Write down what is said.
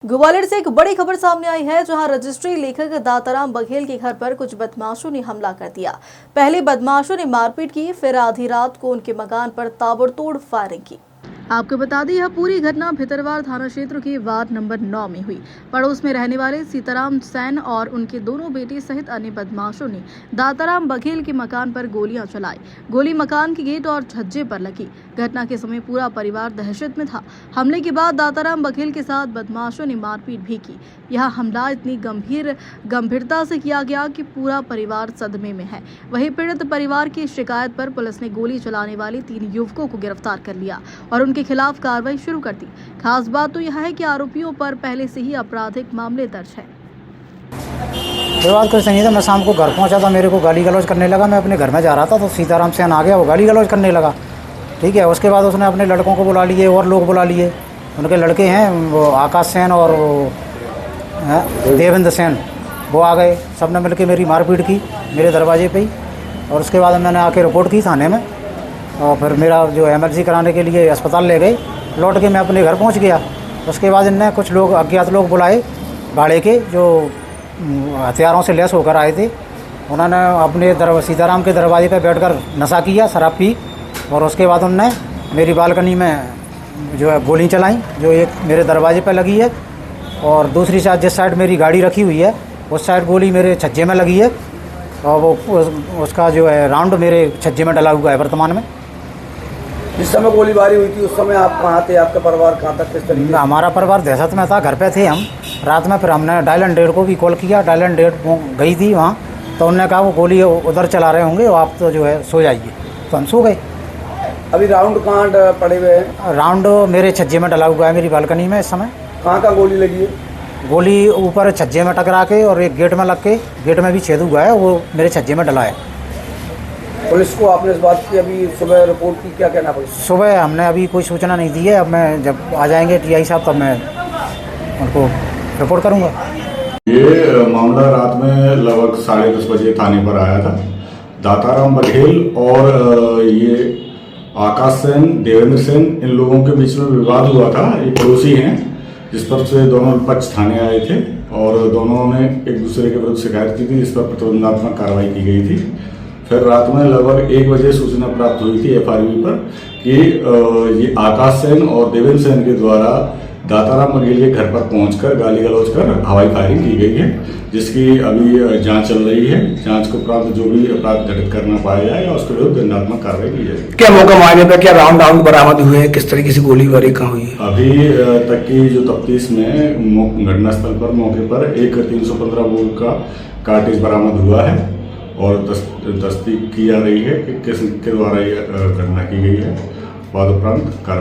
ग्वालियर से एक बड़ी खबर सामने आई है, जहां रजिस्ट्री लेखक दाताराम बघेल के घर पर कुछ बदमाशों ने हमला कर दिया। पहले बदमाशों ने मारपीट की, फिर आधी रात को उनके मकान पर ताबड़तोड़ फायरिंग की। आपको बता दें, यह पूरी घटना भितरवार थाना क्षेत्र के वार्ड नंबर 9 में हुई। पड़ोस में रहने वाले सीताराम सैन और उनके दोनों बेटे सहित अन्य बदमाशों ने दाताराम बघेल के मकान पर गोलियां चलाई। गोली मकान के गेट और छज्जे पर लगी। घटना के समय पूरा परिवार दहशत में था। हमले के बाद दाताराम बघेल के साथ बदमाशों ने मारपीट भी की। यह हमला इतनी गंभीरता से किया गया कि पूरा परिवार सदमे में है। वहीं पीड़ित परिवार की शिकायत पर पुलिस ने गोली चलाने वाले 3 युवकों को गिरफ्तार कर लिया और उनके खिलाफ कार्रवाई शुरू कर दी। खास बात तो यह है कि आरोपियों पर पहले से ही आपराधिक मामले दर्ज है। बात कुछ नहीं था। मैं शाम को घर पहुंचा था, मेरे को गाली गलौज करने लगा। मैं अपने घर में जा रहा था तो सीताराम सैन आ गया, वो गाली गलौज करने लगा। ठीक है, उसके बाद उसने अपने लड़कों को बुला लिए और लोग बुला लिए। उनके लड़के हैं, वो आकाश सैन और देवेंद्र सैन, वो आ गए। सब ने मिलकर मेरी मारपीट की मेरे दरवाजे पे ही। और उसके बाद मैंने आके रिपोर्ट की थाने में और फिर मेरा जो एमरजेंसी कराने के लिए अस्पताल ले गए। लौट के मैं अपने घर पहुंच गया। उसके बाद इनने कुछ लोग अज्ञात लोग बुलाए भाड़े के, जो हथियारों से लैस होकर आए थे। उन्होंने अपने सीताराम के दरवाजे पे बैठकर नशा किया, शराब पी, और उसके बाद उनने मेरी बालकनी में जो है गोली चलाई, जो एक मेरे दरवाजे पे लगी है और दूसरी साइड जिस साइड मेरी गाड़ी रखी हुई है उस साइड गोली मेरे छज्जे में लगी है और वो उसका जो है राउंड मेरे छज्जे में डला हुआ है वर्तमान में। जिस समय गोलीबारी हुई थी उस समय आप कहाँ थे? आपका परिवार कहाँ तक, किस तरीके? हमारा परिवार दहशत में था, घर पे थे हम रात में। फिर हमने डायल 100 को भी कॉल किया। डायल 100 गई थी वहाँ, तो उन्होंने कहा वो गोली उधर चला रहे होंगे, आप तो जो है सो जाइए। तो हम सो गए। अभी राउंड कहाँ पड़े हुए हैं? राउंड मेरे छज्जे में डला हुआ है, मेरी बालकनी में। इस समय कहाँ गोली लगी है? गोली ऊपर छज्जे में टकरा के और एक गेट में लग के, गेट में भी छेद हुआ है, वो मेरे छज्जे में डला है। पुलिस को आपने इस बात की अभी सुबह रिपोर्ट की, क्या कहना पुलिस? सुबह हमने अभी कोई सूचना नहीं दी है। अब मैं जब आ जाएंगे टीआई साहब तब मैं उनको रिपोर्ट करूंगा। ये मामला रात में लगभग 10:30 बजे थाने पर आया था। दाताराम बघेल और ये आकाश सेन, देवेंद्र सेन, इन लोगों के बीच में विवाद हुआ था। ये पड़ोसी हैं, जिस पर से दोनों पक्ष थाने आए थे और दोनों ने एक दूसरे के विरुद्ध शिकायत की थी, जिस पर प्रतिबंधात्मक कार्रवाई की गई थी। फिर रात में लगभग 1 बजे सूचना प्राप्त हुई थी FRV पर कि ये आकाश सेन और देवेंद्र सेन के द्वारा दाताराम बघेल के घर पर पहुंचकर गाली गलौज कर हवाई फायरिंग की गई है, जिसकी अभी जांच चल रही है। जांच को प्राप्त जो भी अपराध घटित करना पाया जाएगा उसके विरुद्ध दंडात्मक कार्रवाई की जाएगी। क्या मौका मारने पर क्या राउंड बरामद हुए हैं? किस तरीके से गोलीबारी कहाँ हुई है? अभी तक की जो तफ्तीश में घटनास्थल पर मौके पर एक 315 बोर का कार्टेज बरामद हुआ है और तस्दीक की जा रही है कि किस के द्वारा यह घटना की गई है। बाद उपरांत कार्रवाई